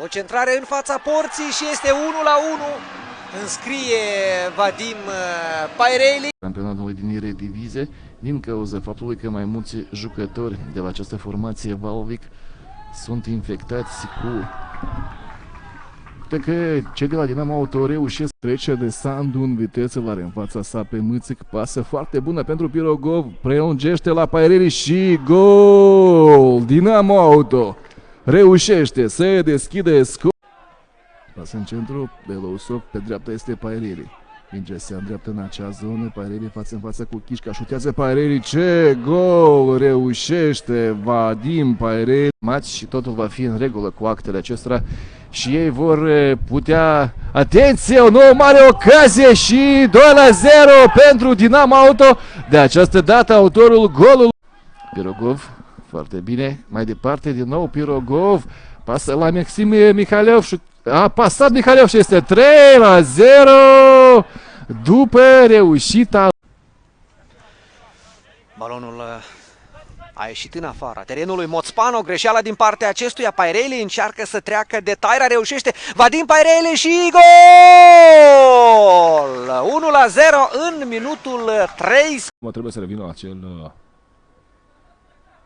O centrare în fața porții și este 1-1. Înscrie Vadim Paireli. Campionatul din Eredivisie, din cauza faptului că mai mulți jucători de la această formație Valvic sunt infectați cu... că cei de la Dinamo Auto reușesc trece de Sandu în viteză, l-are în fața sa pe Mâțic, pasă foarte bună pentru Pirogov, prelungește la Paireli și gol! Dinamo Auto reușește să deschide scor. Pasă în centru, Belousov, pe dreapta este Paireli. Mingea se îndreaptă în acea zonă, Paireli față în față cu Chișca, șutează Paireli, ce gol reușește Vadim Paireli. Maci și totul va fi în regulă cu actele acestora și ei vor putea... Atenție, o nouă mare ocazie și 2-0 pentru Dinamo Auto. De această dată autorul golului. Pirogov, foarte bine, mai departe din nou Pirogov, pasă la Maxim Mihalov și a pasat Mihalov și este 3-0 după reușita. Balonul a ieșit în afara terenului. Moțpano, greșeala din partea acestuia. Paireli încearcă să treacă de Taira, reușește. Vadim Paireli și gol! 1-0 în minutul 3. Trebuie să revină acel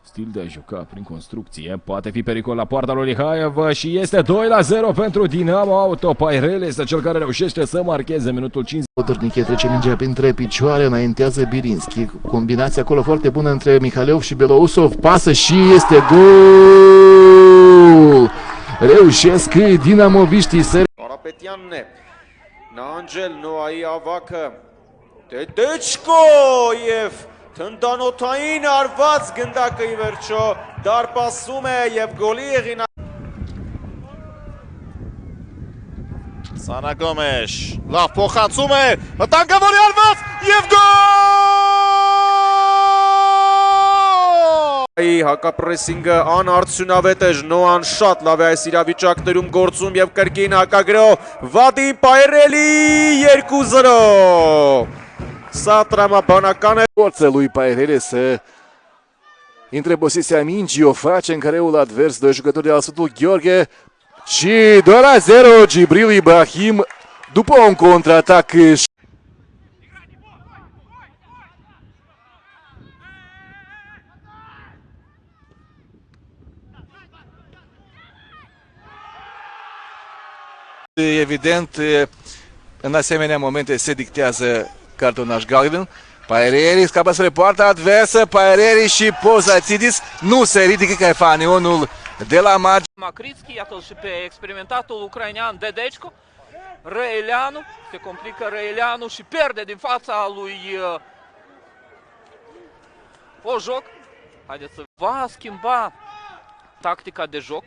stil de a juca prin construcție. Poate fi pericol la poarta lui Lihaev și este 2-0 pentru Dinamo Auto. Paireli este cel care reușește să marcheze minutul 5. Potorniche trece mingea printre picioare, înaintează Birinski. Combinația acolo foarte bună între Mihalov și Belousov. Pasă și este gol! Reușesc dinamoviștii să... Karapetyan Nangel Noai Avakը Տեչկոև Տնտանոթային արված գնդակը ի վերջո դարպասում է եւ գոլի եղին Սանա Գոմեշ լավ փոխանցում է վտանգավորի արված եւ գոլ Հակապրեսինգը անարդյունավետ է Նոան շատ լավ է այս իրավիճակներում գործում եւ կրկին հակագրով Վադիմ Paireli 2-0 Sa tramabanacan forța lui Paireli să intre în poziția mingii, o face în careul advers, doi jucători de la Sfântul Gheorghe și 2-0 Gibril Ibrahim după un contraatac. Evident, în asemenea momente se dictează cartonaș galben. Paireli scapă spre poarta adversă, Paireli și Pozatidis nu se ridică Cafanionul de la margine. Macrițchi, iată-l și pe experimentatul ucrainean Dedecico. Răeleanu, se complică Răeleanu și pierde din fața lui Ojoc. Haideți să va schimba tactica de joc.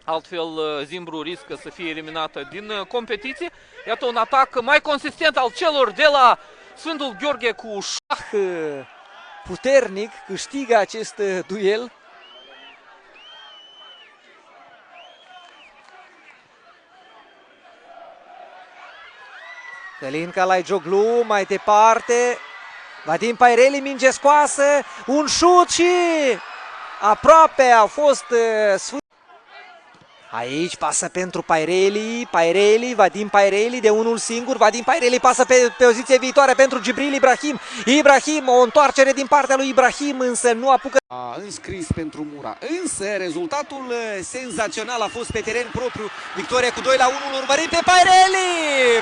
Altfel Zimbru riscă să fie eliminată din competiție. Iată un atac mai consistent al celor de la Sfântul Gheorghe cu șah puternic, câștigă acest duel. Călin Calaigioglu, mai departe. Vadim Paireli, minge scoasă, un șut și aproape a fost Aici pasă pentru Paireli, Vadim Paireli de unul singur, Vadim Paireli pasă pe poziție viitoare pentru Gibril Ibrahim, o întoarcere din partea lui Ibrahim, însă nu apucă. A înscris pentru Mura, însă rezultatul senzațional a fost pe teren propriu, victoria cu 2-1, urmărit pe Paireli,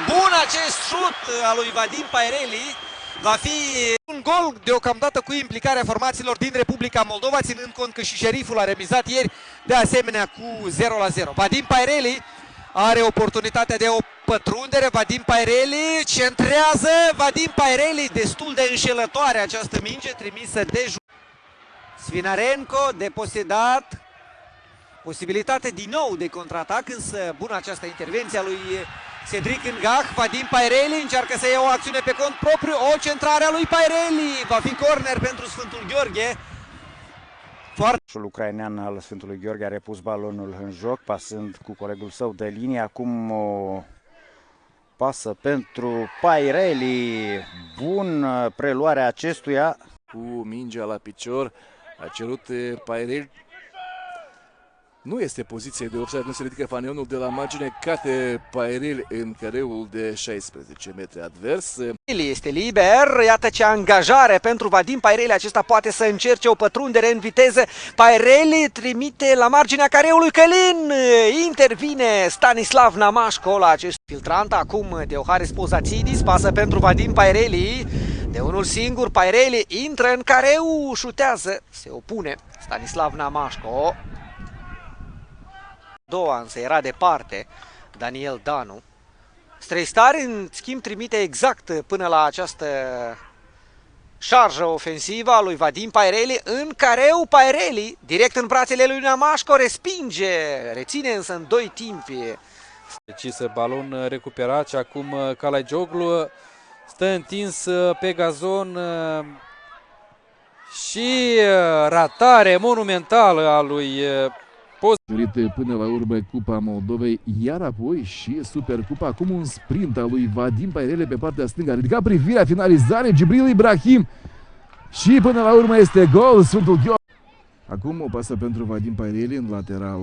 bun acest șut al lui Vadim Paireli. Va fi un gol deocamdată cu implicarea formațiilor din Republica Moldova, ținând cont că și Șeriful a remizat ieri de asemenea cu 0-0. Vadim Paireli are oportunitatea de o pătrundere, Vadim Paireli centrează, Vadim Paireli destul de înșelătoare această minge trimisă de Svinarenko, deposedat, posibilitate din nou de contraatac, însă bună această intervenție a lui Cedric Ngah. Vadim Paireli încearcă să ia o acțiune pe cont propriu, o centrare a lui Paireli, va fi corner pentru Sfântul Gheorghe. Ucrainean al Sfântului Gheorghe a repus balonul în joc, pasând cu colegul său de linie, acum o pasă pentru Paireli, bun preluarea acestuia. Cu mingea la picior a cerut Paireli Nu este poziție de offside, nu se ridică fanionul de la margine, cade Paireli în careul de 16 metri advers. Este liber, iată ce angajare pentru Vadim Paireli, acesta poate să încerce o pătrundere în viteză. Paireli trimite la marginea careului Călin, intervine Stanislav Namașco la acest filtrant, acum Teoharis Pozatsidis, pasă pentru Vadim Paireli, de unul singur, Paireli intră în careu, șutează, se opune Stanislav Namașco. Doua însă era departe, Daniel Danu. Streistar în schimb trimite exact până la această șarjă ofensivă a lui Vadim Paireli în careu. Paireli, direct în brațele lui Namașco, respinge, reține însă în 2 timpi. Decisă balon recuperat și acum Calagioglu stă întins pe gazon și ratare monumentală a lui Până la urmă Cupa Moldovei, iar apoi și Supercupa, acum un sprint al lui Vadim Paireli pe partea stângă, a ridicat privirea, finalizare, Gibril Ibrahim și până la urmă este gol, Sfântul Gheorghe. Acum o pasă pentru Vadim Paireli în lateral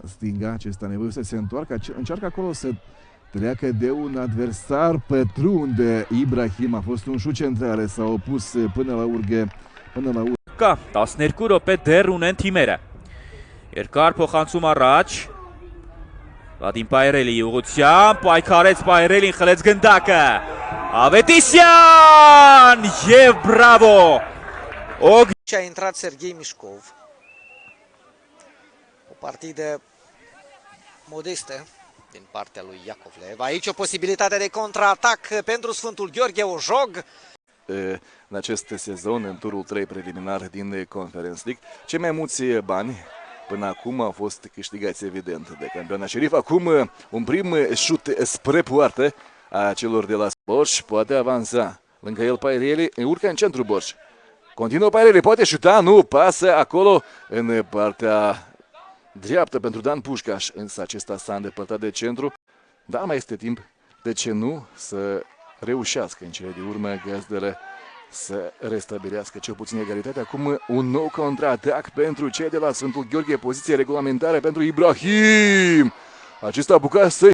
stânga, acesta nevoie să se întoarcă, încearcă acolo să treacă de un adversar, pătrunde Ibrahim, a fost un șut centrale, s-a opus până la urmă. Tas ներկուրը պետ դեռ ունեն թիմերը։ Երկար փոխանցում առաջ Վադիմ Պայրելի ուղղությամբ պայքարեց Պայրելին, խլեց գնդակը Ավետիսյան եւ բրավո Și a intrat Serghei Mișcov. O partidă modestă din partea lui Iacovlev. Aici o posibilitate de contraatac pentru Sfântul Gheorghe Ojog. În acest sezon, în turul 3 preliminar din Conference League, cei mai mulți bani până acum au fost câștigați evident de Campiona Șerif. Acum un prim șut spre poartă a celor de la Borș, poate avansa. Lângă el Paireli, urcă în centru Borș. Continuă Paireli, poate șuta, nu, pasă acolo în partea dreaptă pentru Dan Pușcaș. Însă acesta s-a îndepărtat de centru, dar mai este timp, de ce nu, să reușească în cele din urmă gazdele să restabilească cel puțin egalitatea. Acum un nou contraatac pentru cei de la Sfântul Gheorghe, poziție regulamentară pentru Ibrahim. Acesta a apucat să